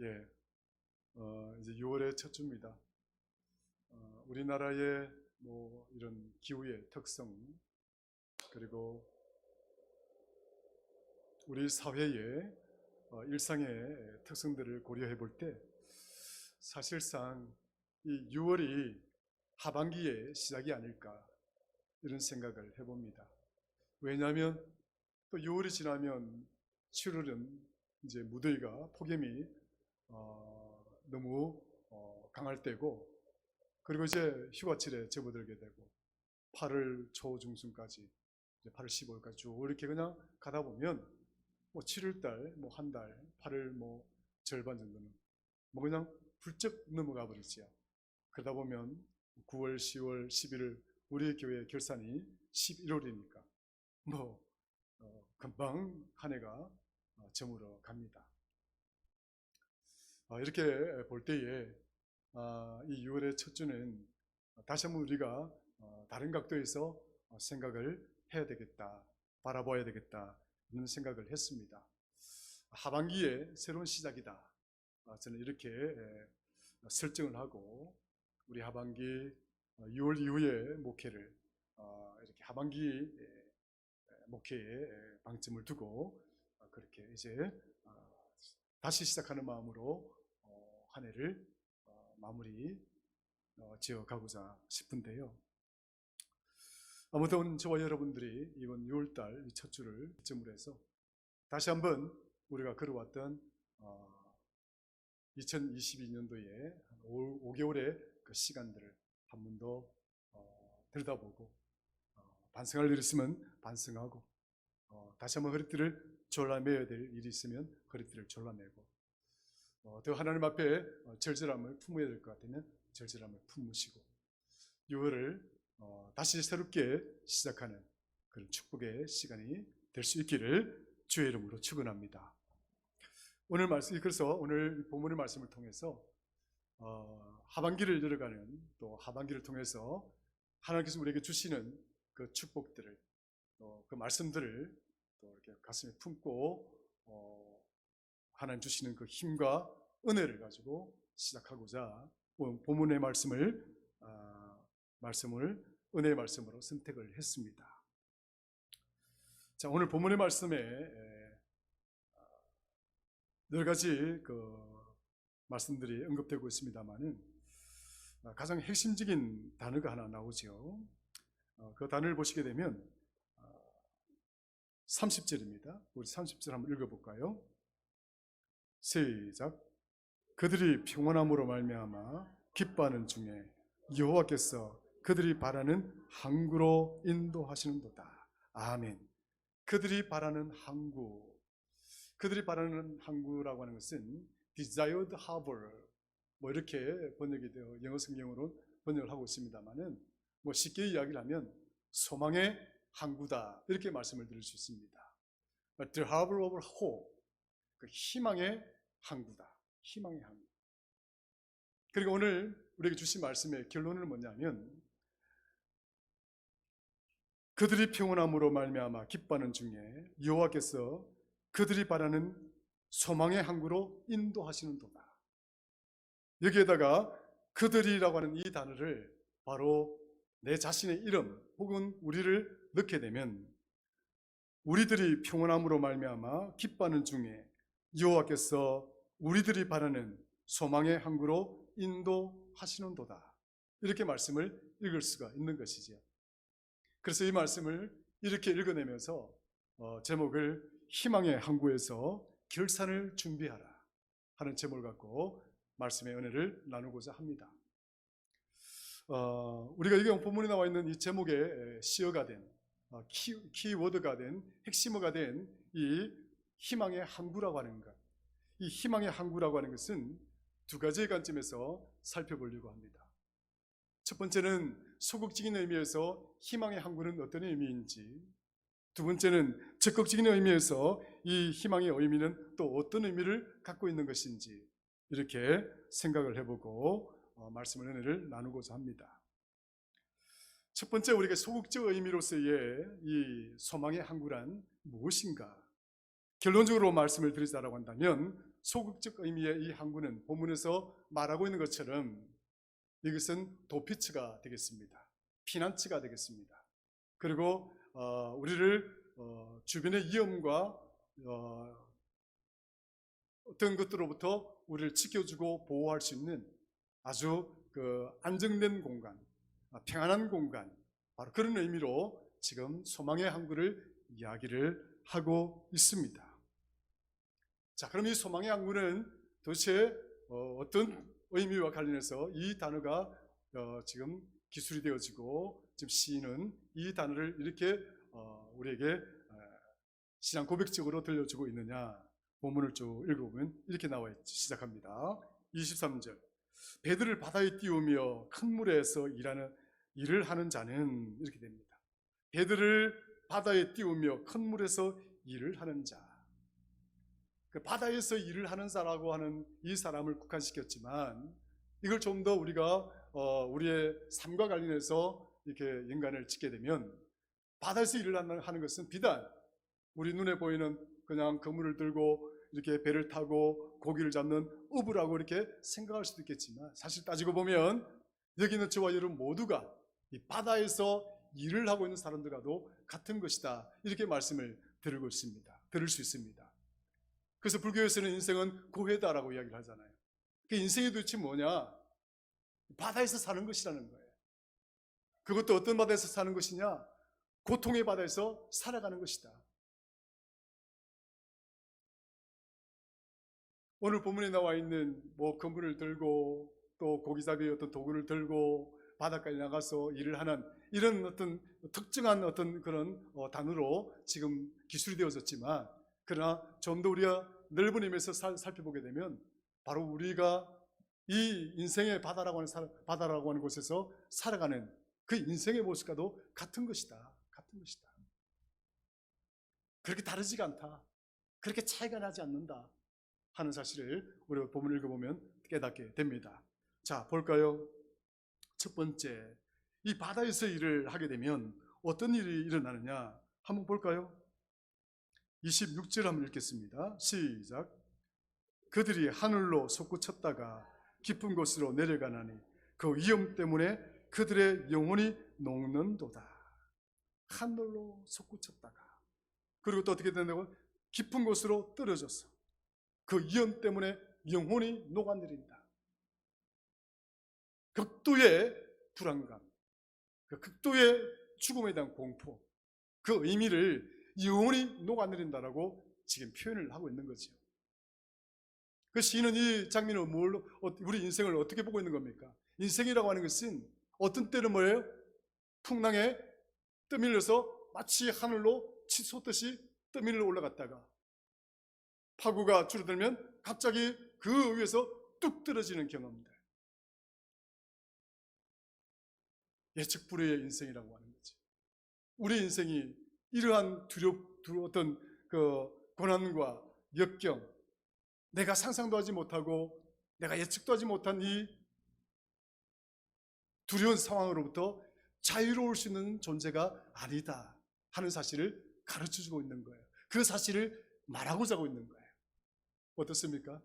예, 이제 6월의 첫 주입니다. 우리나라의 뭐 이런 기후의 특성, 그리고 우리 사회의 일상의 특성들을 고려해 볼 때 사실상 이 6월이 하반기의 시작이 아닐까 이런 생각을 해봅니다. 왜냐하면 또 6월이 지나면 7월은 이제 무더위가 폭염이 너무 강할 때고, 그리고 이제 휴가철에 접어들게 되고 8월 초중순까지 이제 8월 15일까지 쭉 이렇게 그냥 가다 보면 뭐 7월달 뭐 한 달, 8월 뭐 절반 정도는 뭐 그냥 훌쩍 넘어가 버리지요. 그러다 보면 9월, 10월, 11월 우리 교회 결산이 11월이니까 뭐 금방 한 해가 저물어 갑니다. 이렇게 볼 때에 이 6월의 첫 주는 다시 한번 우리가 다른 각도에서 생각을 해야 되겠다, 바라봐야 되겠다 이런 생각을 했습니다. 하반기의 새로운 시작이다, 저는 이렇게 설정을 하고 우리 하반기 6월 이후의 목회를 이렇게 하반기 목회에 방점을 두고 그렇게 이제 다시 시작하는 마음으로 한 해를 마무리 지어 가고자 싶은데요. 아무튼 저와 여러분들이 이번 6월달 첫 주를 기점으로 해서 다시 한번 우리가 걸어왔던 2022년도에 5개월의 그 시간들을 한 번 더 들여다보고 반성할 일이 있으면 반성하고 다시 한번 허리띠를 졸라매야 될 일이 있으면 허리띠를 졸라매고 더 하나님 앞에 절절함을 품어야 될 것 같으면 절절함을 품으시고 6월을 다시 새롭게 시작하는 그런 축복의 시간이 될 수 있기를 주의 이름으로 축원합니다. 오늘 말씀, 그래서 오늘 본문의 말씀을 통해서 하반기를 열어가는, 또 하반기를 통해서 하나님께서 우리에게 주시는 그 축복들을, 또 그 말씀들을 또 이렇게 가슴에 품고 하나님 주시는 그 힘과 은혜를 가지고 시작하고자 본문의 말씀을 은혜의 말씀으로 선택을 했습니다. 자, 오늘 본문의 말씀에 여러 가지 그 말씀들이 언급되고 있습니다만은 가장 핵심적인 단어가 하나 나오죠. 그 단어를 보시게 되면 30절입니다. 우리 30절 한번 읽어볼까요? 시작. 그들이 평안함으로 말미암아 기뻐하는 중에 여호와께서 그들이 바라는 항구로 인도하시는도다. 아멘. 그들이 바라는 항구, 그들이 바라는 항구라고 하는 것은 desired harbor, 뭐 이렇게 번역이 되어 영어 성경으로 번역을 하고 있습니다만은 뭐 쉽게 이야기를 하면 소망의 항구다 이렇게 말씀을 드릴 수 있습니다. The harbor of hope, 그 희망의 항구다. 희망의 항구. 그리고 오늘 우리에게 주신 말씀의 결론은 뭐냐면 그들이 평온함으로 말미암아 기뻐하는 중에 여호와께서 그들이 바라는 소망의 항구로 인도하시는도다. 여기에다가 그들이라고 하는 이 단어를 바로 내 자신의 이름 혹은 우리를 넣게 되면 우리들이 평온함으로 말미암아 기뻐하는 중에 여호와께서 우리들이 바라는 소망의 항구로 인도하시는도다. 이렇게 말씀을 읽을 수가 있는 것이죠. 그래서 이 말씀을 이렇게 읽어내면서 제목을 희망의 항구에서 결산을 준비하라 하는 제목을 갖고 말씀의 은혜를 나누고자 합니다. 우리가 이게 본문에 나와 있는 이 제목의 시어가 된 키워드가 된 핵심어가 된 이 희망의 항구라고 하는 것, 이 희망의 항구라고 하는 것은 두 가지의 관점에서 살펴보려고 합니다. 첫 번째는 소극적인 의미에서 희망의 항구는 어떤 의미인지, 두 번째는 적극적인 의미에서 이 희망의 의미는 또 어떤 의미를 갖고 있는 것인지 이렇게 생각을 해보고 말씀의 은혜를 나누고자 합니다. 첫 번째, 우리가 소극적 의미로서의 이 소망의 항구란 무엇인가? 결론적으로 말씀을 드리자라고 한다면 소극적 의미의 이 항구는 본문에서 말하고 있는 것처럼 이것은 도피처가 되겠습니다. 피난처가 되겠습니다. 그리고 우리를 주변의 위험과 어떤 것들로부터 우리를 지켜주고 보호할 수 있는 아주 안정된 공간, 평안한 공간, 바로 그런 의미로 지금 소망의 항구를 이야기를 하고 있습니다. 자, 그럼 이 소망의 항구는 도대체 어떤 의미와 관련해서 이 단어가 지금 기술이 되어지고 지금 시인은 이 단어를 이렇게 우리에게 신앙 고백적으로 들려주고 있느냐? 본문을 쭉 읽어보면 이렇게 나와 있죠. 시작합니다. 23절. 배들을 바다에 띄우며 큰 물에서 일을 하는 자는, 이렇게 됩니다. 배들을 바다에 띄우며 큰 물에서 일을 하는 자. 그 바다에서 일을 하는 자라고 하는 이 사람을 국한시켰지만, 이걸 좀 더 우리가 우리의 삶과 관련해서 이렇게 연관을 짓게 되면, 바다에서 일을 하는 것은 비단 우리 눈에 보이는 그냥 그물을 들고 이렇게 배를 타고 고기를 잡는 어부라고 이렇게 생각할 수도 있겠지만, 사실 따지고 보면 여기 있는 저와 여러분 모두가 이 바다에서 일을 하고 있는 사람들과도 같은 것이다, 이렇게 말씀을 들을 수 있습니다. 그래서 불교에서는 인생은 고해다라고 이야기를 하잖아요. 그 인생이 도대체 뭐냐? 바다에서 사는 것이라는 거예요. 그것도 어떤 바다에서 사는 것이냐? 고통의 바다에서 살아가는 것이다. 오늘 본문에 나와 있는 그물을 들고 또 고기잡이 어떤 도구를 들고 바닷가에 나가서 일을 하는 이런 어떤 특정한 어떤 그런 단어로 지금 기술이 되어졌지만, 그러나 좀 더 우리가 넓은 의미에서 살펴보게 되면 바로 우리가 이 인생의 바다라고 하는 곳에서 살아가는 그 인생의 모습과도 같은 것이다. 같은 것이다. 그렇게 다르지가 않다. 그렇게 차이가 나지 않는다 하는 사실을 우리가 본문을 읽어보면 깨닫게 됩니다. 자, 볼까요? 첫 번째, 이 바다에서 일을 하게 되면 어떤 일이 일어나느냐 한번 볼까요? 26절 한번 읽겠습니다. 시작. 그들이 하늘로 솟구쳤다가 깊은 곳으로 내려가나니 그 위험 때문에 그들의 영혼이 녹는도다. 하늘로 솟구쳤다가, 그리고 또 어떻게 된다고? 깊은 곳으로 떨어졌어. 그 위험 때문에 영혼이 녹아내린다. 극도의 불안감, 그 극도의 죽음에 대한 공포, 그 의미를 영혼이 녹아내린다라고 지금 표현을 하고 있는 거죠. 그 시인은 이 장면을 우리 인생을 어떻게 보고 있는 겁니까? 인생이라고 하는 것은 어떤 때는 뭐예요? 풍랑에 떠밀려서 마치 하늘로 치솟듯이 떠밀려 올라갔다가 파고가 줄어들면 갑자기 그 위에서 뚝 떨어지는 경험들, 예측 불허의 인생이라고 하는 거지. 우리 인생이 이러한 어떤 고난과 역경, 내가 상상도 하지 못하고 내가 예측도 하지 못한 이 두려운 상황으로부터 자유로울 수 있는 존재가 아니다 하는 사실을 가르쳐주고 있는 거예요. 그 사실을 말하고자 하고 있는 거예요. 어떻습니까?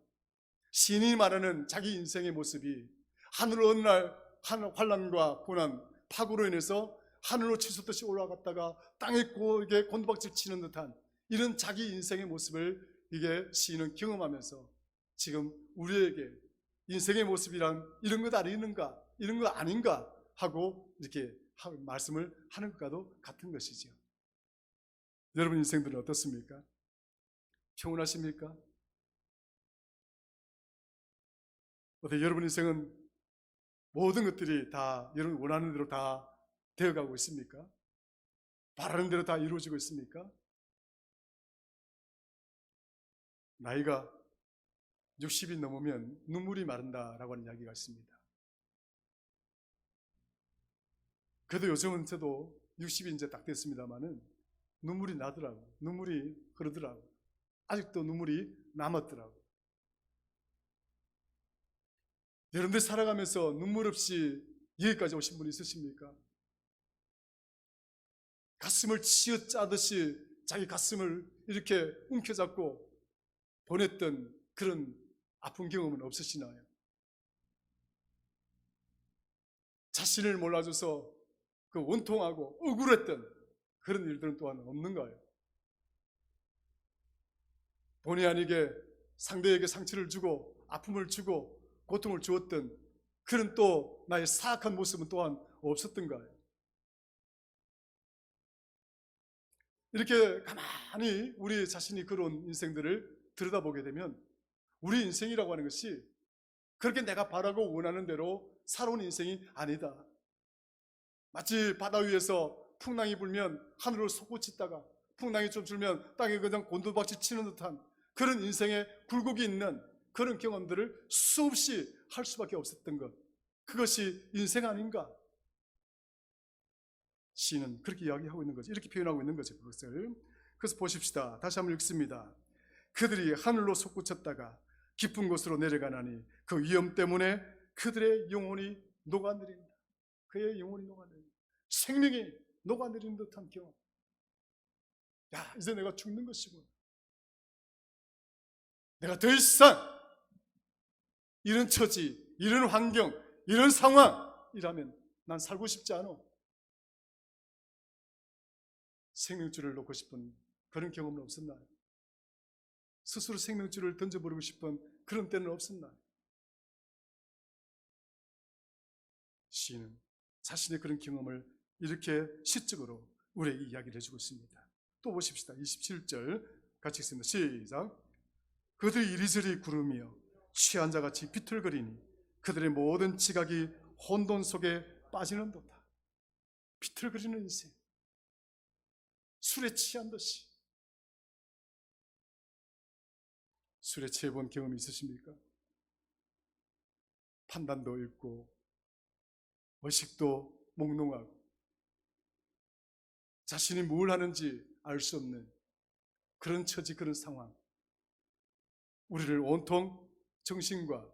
시인이 말하는 자기 인생의 모습이 하늘로 어느 날 환난과 고난, 파고로 인해서 하늘로 치솟듯이 올라갔다가 땅에 이게 곤두박질 치는 듯한 이런 자기 인생의 모습을 이게 시인은 경험하면서 지금 우리에게 인생의 모습이란 이런 것 아닌가, 이런 거 아닌가 하고 이렇게 말씀을 하는 것과도 같은 것이죠. 여러분 인생들은 어떻습니까? 평온하십니까? 어떻게 여러분 인생은 모든 것들이 다 여러분 원하는 대로 다 되어가고 있습니까? 바라는 대로 다 이루어지고 있습니까? 나이가 60이 넘으면 눈물이 마른다라고 하는 이야기가 있습니다. 그래도 요즘은 저도 60이 이제 딱 됐습니다만은 눈물이 나더라고요. 눈물이 흐르더라고요. 아직도 눈물이 남았더라고요. 여러분들 살아가면서 눈물 없이 여기까지 오신 분 있으십니까? 가슴을 치어짜듯이 자기 가슴을 이렇게 움켜잡고 보냈던 그런 아픈 경험은 없으시나요? 자신을 몰라줘서 그 원통하고 억울했던 그런 일들은 또한 없는가요? 본의 아니게 상대에게 상처를 주고 아픔을 주고 고통을 주었던 그런 또 나의 사악한 모습은 또한 없었던가요? 이렇게 가만히 우리 자신이 그런 인생들을 들여다보게 되면 우리 인생이라고 하는 것이 그렇게 내가 바라고 원하는 대로 살아온 인생이 아니다. 마치 바다 위에서 풍랑이 불면 하늘을 솟구치다가 풍랑이 좀 줄면 땅에 그냥 곤두박질 치는 듯한 그런 인생의 굴곡이 있는 그런 경험들을 수없이 할 수밖에 없었던 것, 그것이 인생 아닌가? 시인은 그렇게 이야기하고 있는 거죠. 이렇게 표현하고 있는 거죠, 그것을. 그래서 보십시다. 다시 한번 읽습니다. 그들이 하늘로 솟구쳤다가 깊은 곳으로 내려가나니 그 위험 때문에 그들의 영혼이 녹아내린다. 그의 영혼이 녹아내린다. 생명이 녹아내리는 듯한 경험. 야, 이제 내가 죽는 것이구나. 내가 더 이상 이런 처지, 이런 환경, 이런 상황이라면 난 살고 싶지 않아. 생명줄을 놓고 싶은 그런 경험은 없었나요? 스스로 생명줄을 던져버리고 싶은 그런 때는 없었나요? 시인은 자신의 그런 경험을 이렇게 시적으로 우리에게 이야기를 해주고 있습니다. 또 보십시다. 27절 같이 읽습니다. 시작. 그들이 이리저리 구르며 취한 자같이 비틀거리니 그들의 모든 지각이 혼돈 속에 빠지는 듯하다. 비틀거리는 인생, 술에 취한 듯이. 술에 취해본 경험이 있으십니까? 판단도 잃고 의식도 몽롱하고 자신이 뭘 하는지 알 수 없는 그런 처지, 그런 상황, 우리를 온통 정신과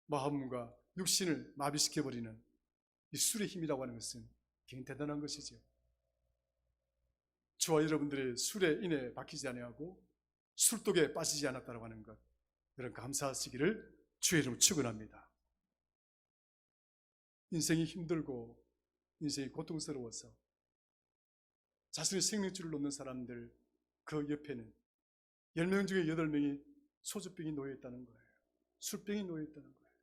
마음과 육신을 마비시켜버리는 이 술의 힘이라고 하는 것은 굉장히 대단한 것이죠. 저와 여러분들이 술에 인해 박히지 아니하고 술독에 빠지지 않았다고 하는 것, 여러분 감사하시기를 주의 이름으로 축원합니다. 인생이 힘들고 인생이 고통스러워서 자신의 생명줄을 놓는 사람들 그 옆에는 10명 중에 8명이 소주병이 놓여있다는 거예요. 술병이 놓여있다는 거예요.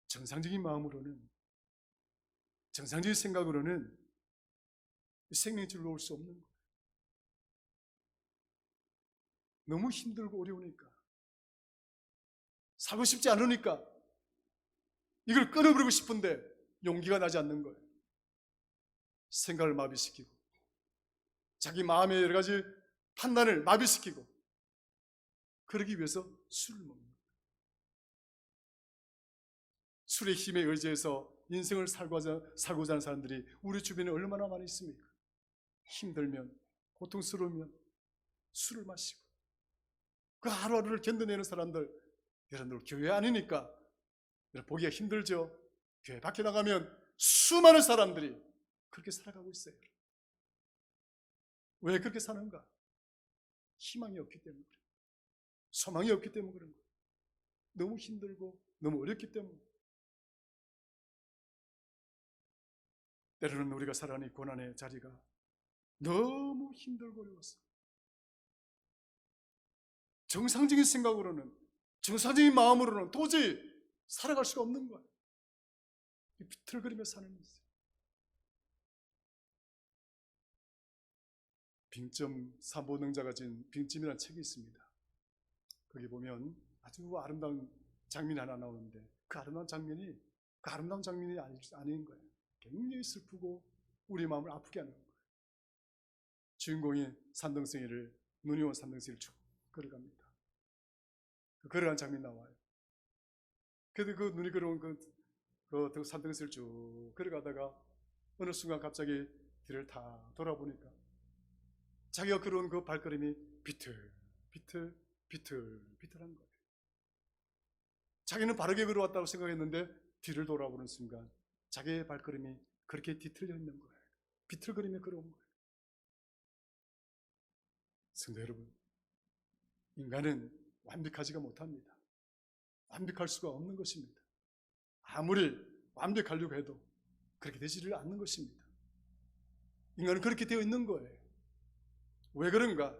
정상적인 마음으로는, 정상적인 생각으로는 생명줄을 놓을 수 없는 거예요. 너무 힘들고 어려우니까, 살고 싶지 않으니까 이걸 끊어버리고 싶은데 용기가 나지 않는 거예요. 생각을 마비시키고 자기 마음의 여러 가지 판단을 마비시키고 그러기 위해서 술을 먹는 거예요. 술의 힘에 의지해서 인생을 살고자 하는 사람들이 우리 주변에 얼마나 많이 있습니까? 힘들면, 고통스러우면 술을 마시고 그 하루하루를 견뎌내는 사람들, 여러분들 교회 아니니까 보기가 힘들죠. 교회 밖에 나가면 수많은 사람들이 그렇게 살아가고 있어요. 왜 그렇게 사는가? 희망이 없기 때문에 그래요. 소망이 없기 때문에 그런 거예요. 너무 힘들고 너무 어렵기 때문에. 때로는 우리가 살아가는 고난의 자리가 너무 힘들고 어려웠어. 정상적인 생각으로는, 정상적인 마음으로는 도저히 살아갈 수가 없는 거예요. 비틀거리며 사는 인생. 빙점 사보능자가 지은 빙점이라는 책이 있습니다. 거기 보면 아주 아름다운 장면이 하나 나오는데 그 아름다운 장면이 아닌 거예요. 굉장히 슬프고 우리 마음을 아프게 하는 거예요. 주인공이 산등성이를, 눈이 온 산등성이를 쭉 걸어갑니다. 그 걸어가는 장면이 나와요. 그래도 그 눈이 걸어온 그 산등성이를 쭉 걸어가다가 어느 순간 갑자기 뒤를 다 돌아보니까 자기가 걸어온 그 발걸음이 비틀비틀한 거예요. 자기는 바르게 걸어왔다고 생각했는데 뒤를 돌아보는 순간 자기의 발걸음이 그렇게 뒤틀려 있는 거예요. 비틀거리며 걸어온 거예요. 성도 여러분, 인간은 완벽하지가 못합니다. 완벽할 수가 없는 것입니다. 아무리 완벽하려고 해도 그렇게 되지를 않는 것입니다. 인간은 그렇게 되어 있는 거예요. 왜 그런가?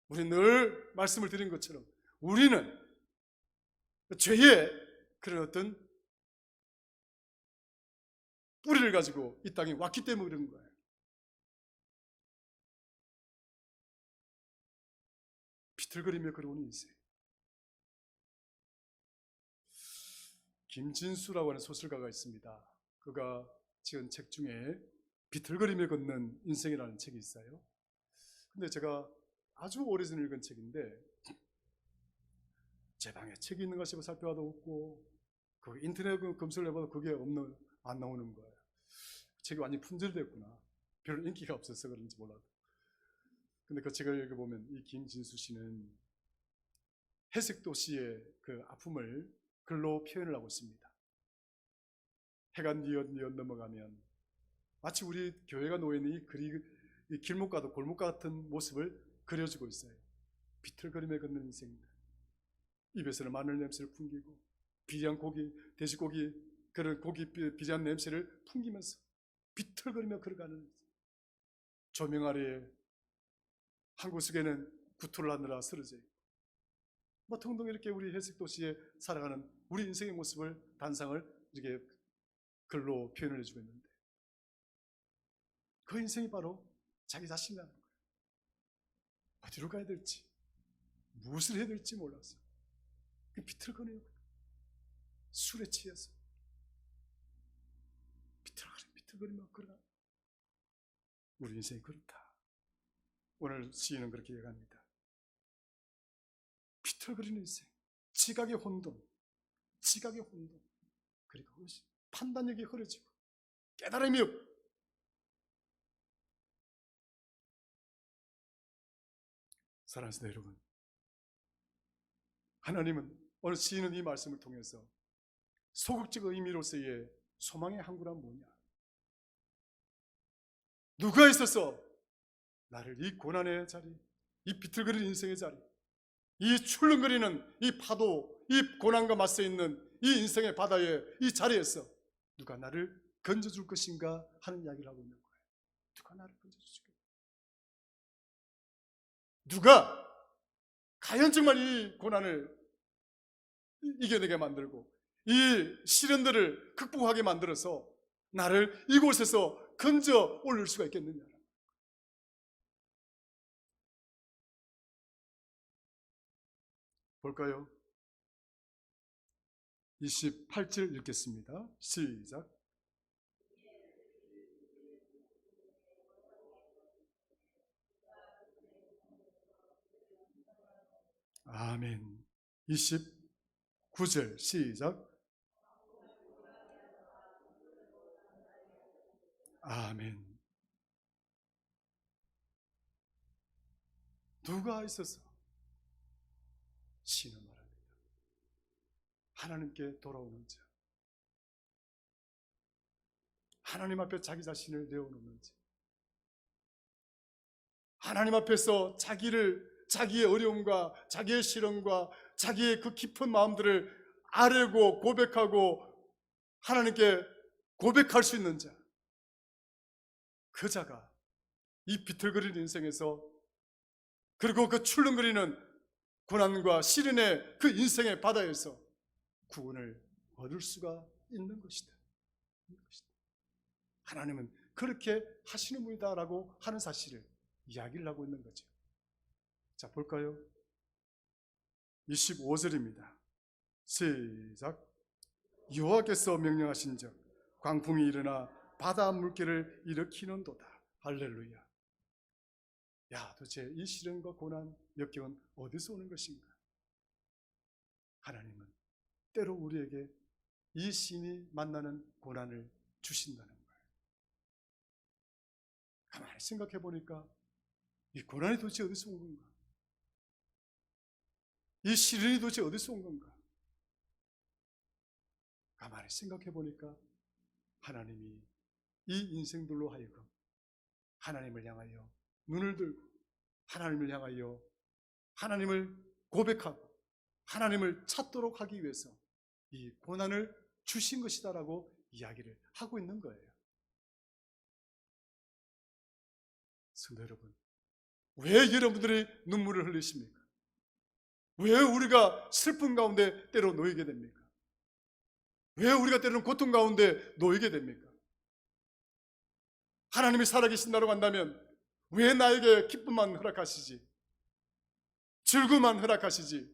우리 늘 말씀을 드린 것처럼 우리는 죄의 그런 어떤 뿌리를 가지고 이 땅에 왔기 때문에 그런 거예요. 비틀거리며 걸어오는 인생. 김진수라고 하는 소설가가 있습니다. 그가 지은 책 중에 비틀거리며 걷는 인생이라는 책이 있어요. 근데 제가 아주 오래전에 읽은 책인데 제 방에 책이 있는가 싶어 살펴봐도 없고 그 인터넷 검색을 해봐도 그게 안 나오는 거예요. 책이 완전히 품절됐구나. 별로 인기가 없어서 그런지 몰라도. 근데 그 책을 읽어보면 이 김진수 씨는 해색도시의 그 아픔을 글로 표현을 하고 있습니다. 해가 뉘엿뉘엿 넘어가면 마치 우리 교회가 놓여있는 이 길목 가도 골목 같은 모습을 그려주고 있어요. 비틀거리며 걷는 인생입니다. 입에서는 마늘 냄새를 풍기고 비리한 고기, 돼지고기 그런 고기 비리한 냄새를 풍기면서 비틀거리며 걸어가는 조명 아래에 한 구석에는 구토를 하느라 쓰러져 있고 뭐 통통 이렇게 우리 해석도시에 살아가는 우리 인생의 모습을 단상을 이렇게 글로 표현을 해주고 있는데 그 인생이 바로 자기 자신이라는 거예요. 어디로 가야 될지 무엇을 해야 될지 몰라서 비틀거리는 거예요. 술에 취해서 비틀거리며 걸어가. 우리 인생이 그렇다. 오늘 시인은 그렇게 얘기합니다. 비틀거리는 인생, 지각의 혼돈, 그리고 그것이 판단력이 흐려지고 깨달음이 없고 사랑하는 성도 여러분, 하나님은 오늘 시인은 이 말씀을 통해서 소극적 의미로서의 소망의 항구란 뭐냐? 누가 있어서 나를 이 고난의 자리, 이 비틀거리는 인생의 자리, 이 출렁거리는 이 파도, 이 고난과 맞서 있는 이 인생의 바다에 이 자리에서 누가 나를 건져줄 것인가 하는 이야기를 하고 있는 거예요. 누가 나를 건져주겠다. 누가 과연 정말 이 고난을 이겨내게 만들고 이 시련들을 극복하게 만들어서 나를 이곳에서 건져 올릴 수가 있겠느냐. 볼까요? 28절 읽겠습니다. 시작. 아멘. 29절 시작. 아멘. 누가 있어서 신을 말합니다. 하나님께 돌아오는 자, 하나님 앞에 자기 자신을 내어놓는 자, 하나님 앞에서 자기의 어려움과 자기의 시련과 자기의 그 깊은 마음들을 아뢰고 고백하고 하나님께 고백할 수 있는 자, 그 자가 이 비틀거리는 인생에서 그리고 그 출렁거리는 고난과 시련의 그 인생의 바다에서 구원을 얻을 수가 있는 것이다. 하나님은 그렇게 하시는 분이다라고 하는 사실을 이야기를 하고 있는 거죠. 자, 볼까요? 25절입니다. 시작. 여호와께서 명령하신즉 광풍이 일어나 바다 물결을 일으키는도다. 할렐루야. 야, 도대체 이 시련과 고난, 역경은 어디서 오는 것인가? 하나님은 때로 우리에게 이 신이 만나는 고난을 주신다는 거예요. 가만히 생각해 보니까 이 고난이 도대체 어디서 온 건가? 이 시련이 도대체 어디서 온 건가? 가만히 생각해 보니까 하나님이 이 인생들로 하여금 하나님을 향하여 눈을 들고 하나님을 향하여 하나님을 고백하고 하나님을 찾도록 하기 위해서 이 고난을 주신 것이다라고 이야기를 하고 있는 거예요. 성도 여러분, 왜 여러분들이 눈물을 흘리십니까? 왜 우리가 슬픔 가운데 때로 놓이게 됩니까? 왜 우리가 때로는 고통 가운데 놓이게 됩니까? 하나님이 살아계신다고 한다면 왜 나에게 기쁨만 허락하시지? 즐거움만 허락하시지?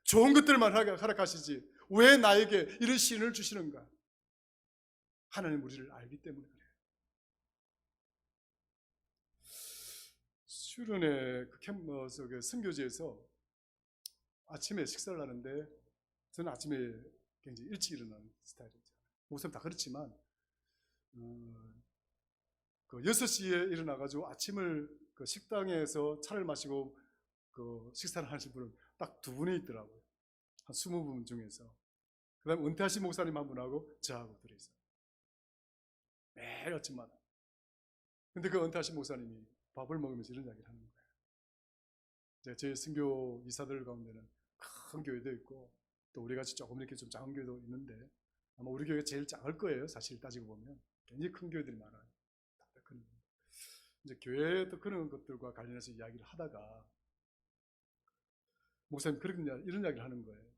좋은 것들만 허락하시지? 왜 나에게 이런 시련을 주시는가? 하나님 우리를 알기 때문에 그래요. 수련회 선교지에서 아침에 식사를 하는데 저는 아침에 굉장히 일찍 일어나는 스타일이죠. 우선 다 그렇지만 그 6시에 일어나가지고 아침을 그 식당에서 차를 마시고 그 식사를 하실 분은 딱 2분이 있더라고요. 한 20분 중에서. 그 다음에 은퇴하신 목사님 한 분하고 저하고 둘이 있어요. 매일 아침마다. 근데 그 은퇴하신 목사님이 밥을 먹으면서 이런 이야기를 하는 거예요. 제 선교 이사들 가운데는 큰 교회도 있고 또 우리같이 조금 이렇게 좀 작은 교회도 있는데 아마 우리 교회가 제일 작을 거예요. 사실 따지고 보면 굉장히 큰 교회들이 많아요. 이제 교회도 그런 것들과 관련해서 이야기를 하다가 목사님 이런 이야기를 하는 거예요.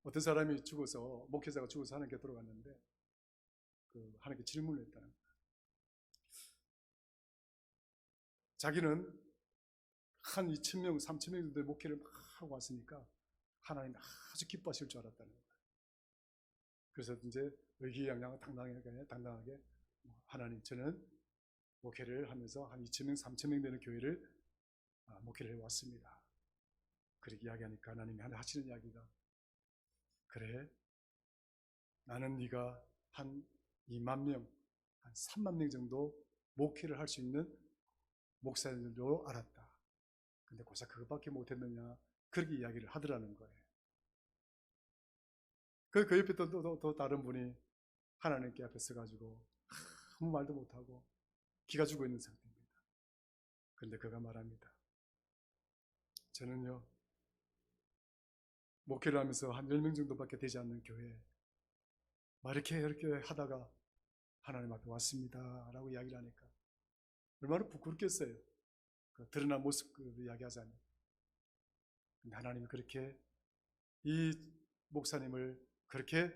어떤 사람이 죽어서 목회자가 죽어서 하나님께 돌아갔는데 하나님께 질문을 했다는 거예요. 자기는 한 2,000명, 3,000명 정도의 목회를 막 하고 왔으니까 하나님 아주 기뻐하실 줄 알았다는 거예요. 그래서 이제 의기양양 당당하게 하나님 저는 목회를 하면서 한 2,000명, 3,000명 되는 교회를 목회를 해왔습니다. 그렇게 이야기하니까 하나님이 하시는 이야기가 그래 나는 네가 한 2만 명, 한 3만 명 정도 목회를 할 수 있는 목사님으로 알았다. 근데 고작 그것밖에 못했느냐 그렇게 이야기를 하더라는 거예요. 그 옆에 또 다른 분이 하나님께 앞에 서가지고 아무 말도 못하고 기가 죽어 있는 상태입니다. 그런데 그가 말합니다. 저는요 목회를 하면서 한 10명 정도밖에 되지 않는 교회에 이렇게 하다가 하나님 앞에 왔습니다 라고 이야기를 하니까 얼마나 부끄럽겠어요. 그 드러난 모습 이야기하자니. 근데 하나님이 그렇게 이 목사님을 그렇게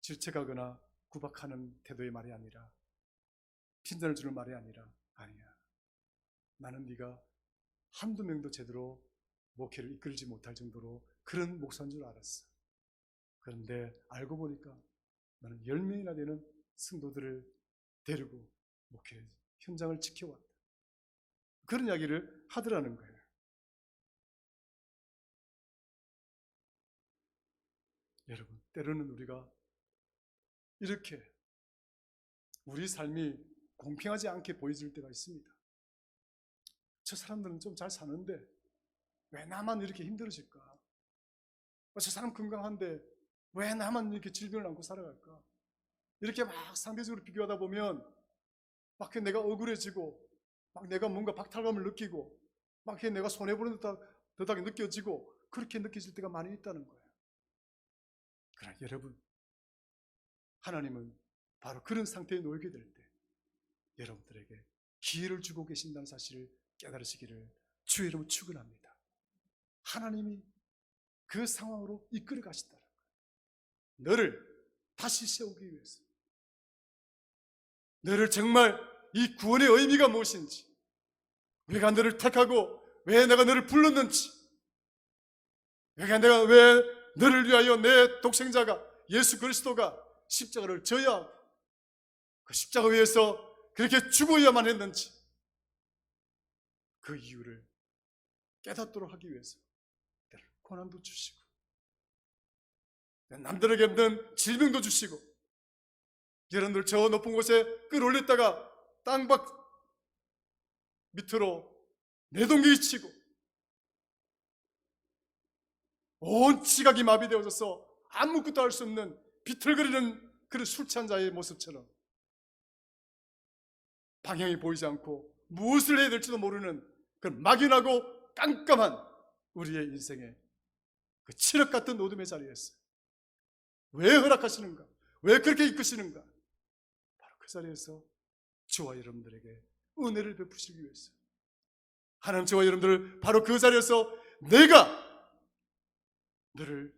질책하거나 구박하는 태도의 말이 아니라 핀잔을 주는 말이 아니라 아니야 나는 네가 한두 명도 제대로 목회를 이끌지 못할 정도로 그런 목사인 줄 알았어. 그런데 알고 보니까 나는 10명이나 되는 성도들을 데리고 목회 현장을 지켜왔다. 그런 이야기를 하더라는 거예요. 여러분, 때로는 우리가 이렇게 우리 삶이 공평하지 않게 보여질 때가 있습니다. 저 사람들은 좀 잘 사는데 왜 나만 이렇게 힘들어질까? 저 사람 건강한데 왜 나만 이렇게 질병을 안고 살아갈까? 이렇게 막 상대적으로 비교하다 보면 막 내가 억울해지고 막 내가 뭔가 박탈감을 느끼고 막 내가 손해보는 듯하게 느껴지고 그렇게 느껴질 때가 많이 있다는 거예요. 그러나 여러분, 하나님은 바로 그런 상태에 놓이게 될 때 여러분들에게 기회를 주고 계신다는 사실을 깨달으시기를 주의 이름으로 축원합니다. 하나님이 그 상황으로 이끌어 가신다는 거예요. 너를 다시 세우기 위해서, 너를 정말 이 구원의 의미가 무엇인지, 왜 너를 택하고 왜 내가 너를 불렀는지, 왜 너를 위하여 내 독생자가 예수 그리스도가 십자가를 져야 그 십자가 위에서 그렇게 죽어야만 했는지 그 이유를 깨닫도록 하기 위해서 고난도 주시고 남들에게 없는 질병도 주시고 여러분들 저 높은 곳에 끌어올렸다가 땅밖 밑으로 내동기 치고 온 지각이 마비되어져서 아무것도 할 수 없는 비틀거리는 그런 술 취한 자의 모습처럼 방향이 보이지 않고 무엇을 해야 될지도 모르는 그런 막연하고 깜깜한 우리의 인생에 그 칠흑 같은 어둠의 자리에서 왜 허락하시는가? 왜 그렇게 이끄시는가? 바로 그 자리에서 저와 여러분들에게 은혜를 베푸시기 위해서 하나님, 저와 여러분들을 바로 그 자리에서 내가 너를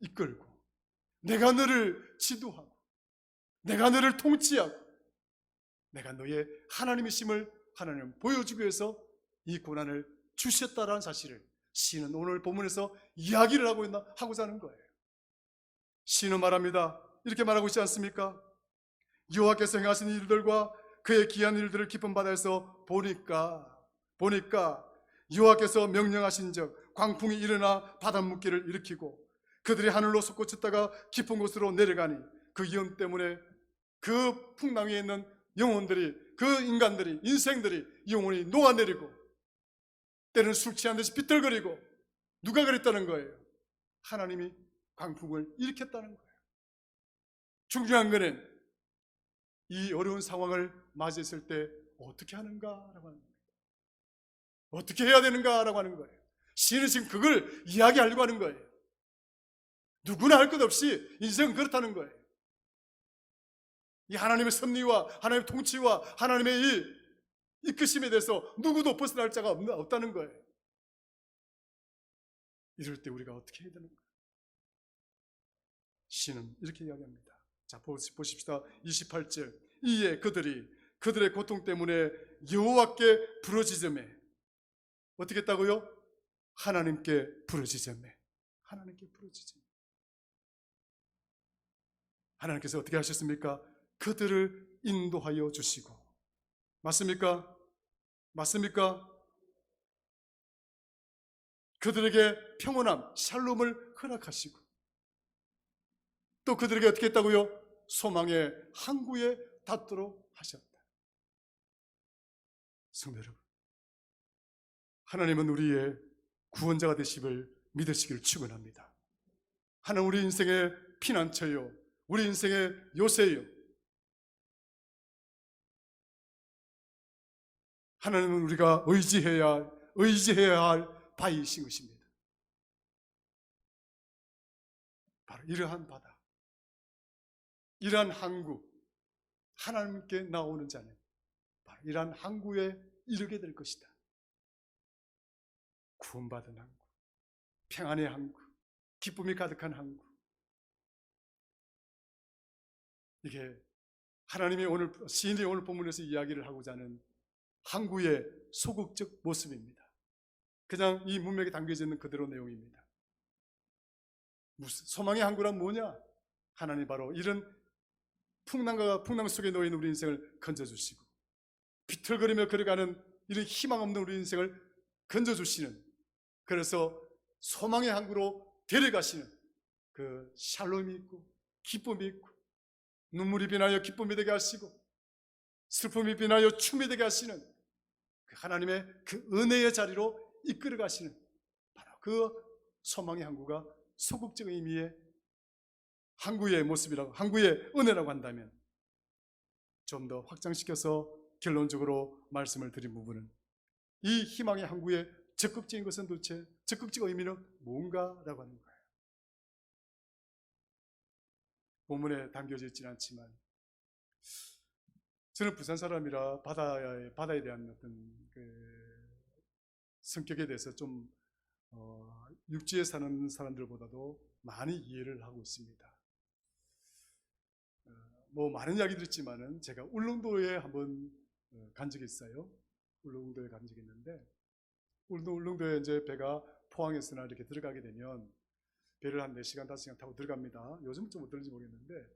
이끌고, 내가 너를 지도하고, 내가 너를 통치하고, 내가 너의 하나님이심을 하나님 보여주기 위해서 이 고난을 주셨다라는 사실을 시인은 오늘 본문에서 이야기를 하고자 하는 거예요. 시인은 말합니다. 이렇게 말하고 있지 않습니까? 여호와께서 행하신 일들과 그의 기한 일들을 깊은 바다에서 보니까 여호와께서 명령하신즉 광풍이 일어나 바닷물길을 일으키고 그들이 하늘로 솟구쳤다가 깊은 곳으로 내려가니 그 위험 때문에 그 풍랑 위에 있는 영혼들이, 그 인간들이, 인생들이 영혼이 녹아내리고 때는 술 취한 듯이 비틀거리고. 누가 그랬다는 거예요? 하나님이 광풍을 일으켰다는 거예요. 중요한 것은 이 어려운 상황을 맞이했을 때 어떻게 하는가라고 하는 거예요. 어떻게 해야 되는가라고 하는 거예요. 시인은 지금 그걸 이야기하려고 하는 거예요. 누구나 할 것 없이 인생은 그렇다는 거예요. 이 하나님의 섭리와 하나님의 통치와 하나님의 이 이끄심에 대해서 누구도 벗어날 자가 없다는 거예요. 이럴 때 우리가 어떻게 해야 되는가? 시는 이렇게 이야기합니다. 자, 보십시다. 28절. 이에 그들의 고통 때문에 여호와께 부르짖으매. 어떻게 했다고요? 하나님께 부르짖으매. 하나님께 부르짖으매. 하나님께서 어떻게 하셨습니까? 그들을 인도하여 주시고. 맞습니까? 맞습니까? 그들에게 평온함, 샬롬을 허락하시고 또 그들에게 어떻게 했다고요? 소망의 항구에 닿도록 하셨다. 성도 여러분, 하나님은 우리의 구원자가 되심을 믿으시기를 축원합니다. 하나님, 우리 인생의 피난처요, 우리 인생의 요새요. 하나님은 우리가 의지해야 할 바위이신 것입니다. 바로 이러한 바다, 이러한 항구, 하나님께 나오는 자는 바로 이러한 항구에 이르게 될 것이다. 구원받은 항구, 평안의 항구, 기쁨이 가득한 항구. 이게 하나님이 시인이 오늘 본문에서 이야기를 하고자 하는 항구의 소극적 모습입니다. 그냥 이 문맥에 담겨져 있는 그대로 내용입니다. 소망의 항구란 뭐냐? 하나님 바로 이런 풍랑 속에 놓인 우리 인생을 건져주시고 비틀거리며 걸어가는 이런 희망 없는 우리 인생을 건져주시는, 그래서 소망의 항구로 데려가시는 그 샬롬이 있고 기쁨이 있고 눈물이 비나여 기쁨이 되게 하시고 슬픔이 비나여 춤이 되게 하시는 그 하나님의 그 은혜의 자리로 이끌어 가시는 바로 그 소망의 항구가 소극적 의미의 항구의 모습이라고, 항구의 은혜라고 한다면 좀 더 확장시켜서 결론적으로 말씀을 드린 부분은 이 희망의 항구의 적극적인 것은 도대체 적극적 의미는 뭔가라고 하는 거예요. 본문에 담겨져 있지는 않지만 저는 부산 사람이라 바다에 대한 어떤 그 성격에 대해서 좀 육지에 사는 사람들보다도 많이 이해를 하고 있습니다. 뭐 많은 이야기 들었지만은 제가 울릉도에 한번 간 적이 있어요. 울릉도에 간 적이 있는데 울릉도에 이제 배가 포항에서나 이렇게 들어가게 되면 배를 한 4시간, 5시간 타고 들어갑니다. 요즘 좀 어떨지 모르겠는데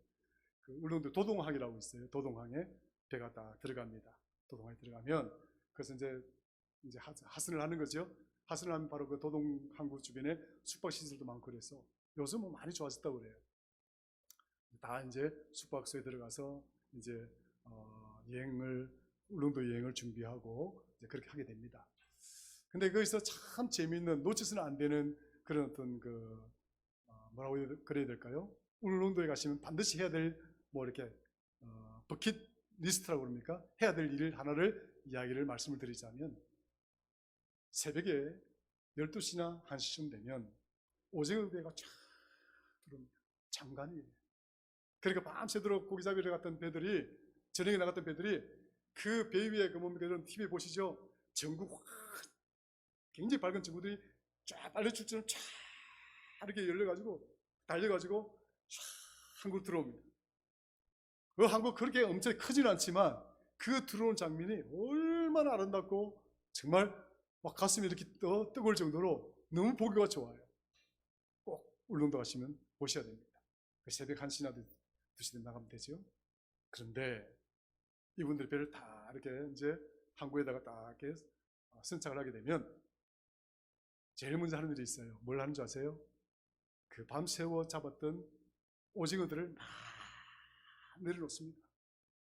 그 울릉도 도동항이라고 있어요. 도동항에 배가 딱 들어갑니다. 도동항에 들어가면 그래서 이제 하선을 하는 거죠. 하선을 하면 바로 그 도동항구 주변에 숙박시설도 많고 그래서 요즘은 많이 좋아졌다고 그래요. 다 이제 숙박소에 들어가서 이제 울릉도 여행을 준비하고 이제 그렇게 하게 됩니다. 근데 거기서 참 재미있는, 놓쳐서는 안 되는 그런 어떤 뭐라고 그래야 될까요? 울릉도에 가시면 반드시 해야 될 뭐 이렇게 버킷 리스트라고 그럽니까? 해야 될 일 하나를 말씀을 드리자면 새벽에 12시나 1시쯤 되면 오징어 배가 쫙 들어옵니다. 장관이에요. 그러니까 밤새도록 고기 잡으러 갔던 배들이, 저녁에 나갔던 배들이 그 배 위에 그 뭡니까, 이런 TV 보시죠? 전구 굉장히 밝은 전구들이 쫙 빨래출처럼 쫙 이렇게 열려가지고 달려가지고 쫙 한국 들어옵니다. 그 한국 그렇게 엄청 크지는 않지만 그 들어오는 장면이 얼마나 아름답고 정말 막 가슴이 이렇게 뜨거울 정도로 너무 보기가 좋아요. 꼭 울릉도 가시면 보셔야 됩니다. 새벽 1시나 2시에 나가면 되죠. 그런데 이분들 배를 다 이렇게 이제 항구에다가 딱 이렇게 선착을 하게 되면 제일 먼저 하는 일이 있어요. 뭘 하는 줄 아세요? 그 밤새워 잡았던 오징어들을 막 내려놓습니다.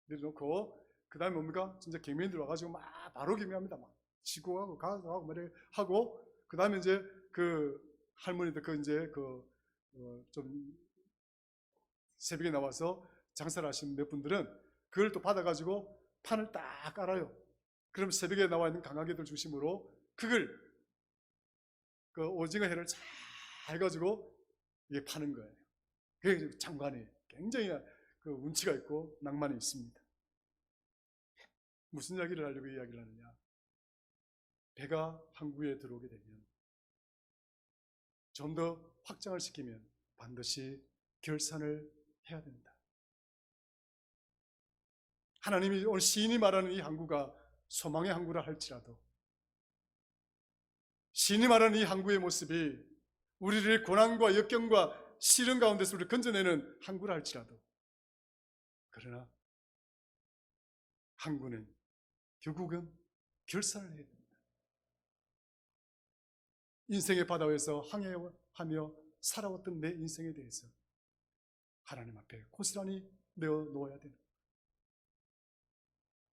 내려놓고 그 다음에 뭡니까? 진짜 경비인들 와가지고 막 바로 경비합니다. 막 지고 하고 가서 하고 막 하고 그 다음에 이제 그 할머니들 그 이제 좀 새벽에 나와서 장사를 하시는 몇 분들은 그걸 또 받아가지고 판을 딱 깔아요. 그럼 새벽에 나와 있는 관광객들 중심으로 그걸 그 오징어 회를 잘 가지고 이게 파는 거예요. 그게 장관이 굉장히 그 운치가 있고 낭만이 있습니다. 무슨 이야기를 하려고 이야기를 하느냐? 배가 항구에 들어오게 되면 좀 더 확장을 시키면 반드시 결산을 해야 된다. 하나님이 오늘 시인이 말하는 이 항구가 소망의 항구라 할지라도, 시인이 말하는 이 항구의 모습이 우리를 고난과 역경과 시련 가운데서 우리를 건져내는 항구라 할지라도, 그러나 항구는 결국은 결산을 해야 됩니다. 인생의 바다 위에서 항해하며 살아왔던 내 인생에 대해서 하나님 앞에 고스란히 내어놓아야 되는 거예요.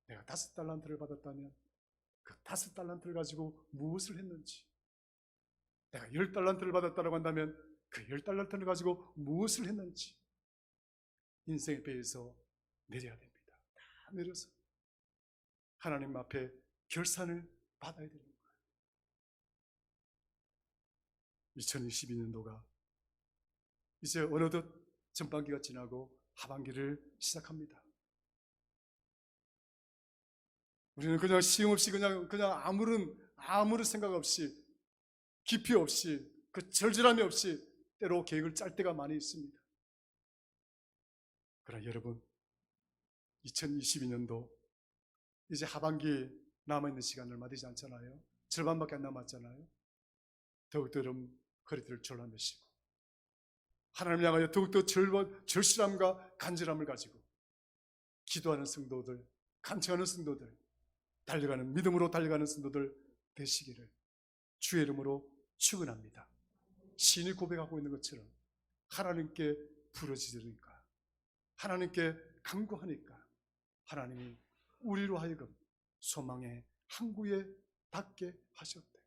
내가 5달란트를 받았다면 그 5달란트를 가지고 무엇을 했는지, 내가 10달란트를 받았다고 한다면 그 10달란트를 가지고 무엇을 했는지 인생의 배에서 내려야 됩니다. 다 내려서 하나님 앞에 결산을 받아야 되는 거예요. 2022년도가 이제 어느덧 전반기가 지나고 하반기를 시작합니다. 우리는 그냥 시험없이 그냥 아무런 생각 없이 깊이 없이 그 절절함이 없이 때로 계획을 짤 때가 많이 있습니다. 그러나 여러분, 2022년도 이제 하반기 남아있는 시간 얼마 되지 않잖아요. 절반밖에 안 남았잖아요. 더욱더 여러분 허리띠를 졸라매시고 하나님을 향하여 더욱더 절실함과 간절함을 가지고 기도하는 성도들, 간청하는 성도들, 달려가는 믿음으로 달려가는 성도들 되시기를 주의 이름으로 축원합니다. 시인이 고백하고 있는 것처럼 하나님께 부르짖으니까, 하나님께 간구하니까 하나님이 우리로 하여금 소망의 항구에 닿게 하셨대.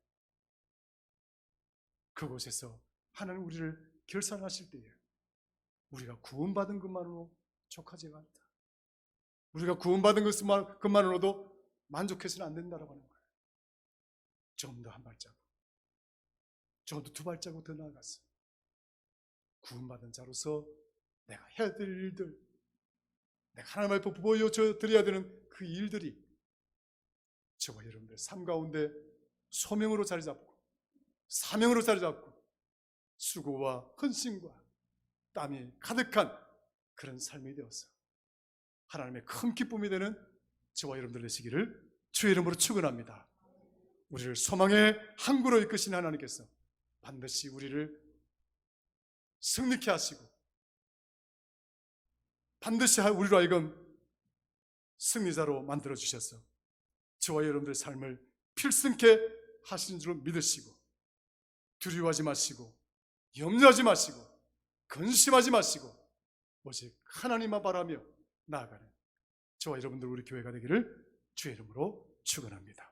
그곳에서 하나님 우리를 결산하실 때에 우리가 구원받은 것만으로 족하지가 않다. 우리가 구원받은 것만으로도 만족해서는 안 된다라고 하는 거예요. 좀 더 한 발자국, 좀 더 2발자국 더 나아가서 구원받은 자로서 내가 해야 될 일들, 내가 하나님 앞에 보여드려야 되는 그 일들이 저와 여러분들 삶 가운데 소명으로 자리 잡고 사명으로 자리 잡고 수고와 헌신과 땀이 가득한 그런 삶이 되어서 하나님의 큰 기쁨이 되는 저와 여러분들 되시기를 주의 이름으로 축원합니다. 우리를 소망의 항구로 이끄신 하나님께서 반드시 우리를 승리케 하시고 반드시 우리로 하여금 승리자로 만들어 주셔서 저와 여러분들의 삶을 필승케 하시는 줄 믿으시고 두려워하지 마시고 염려하지 마시고 근심하지 마시고 오직 하나님만 바라며 나아가는 저와 여러분들 우리 교회가 되기를 주의 이름으로 축원합니다.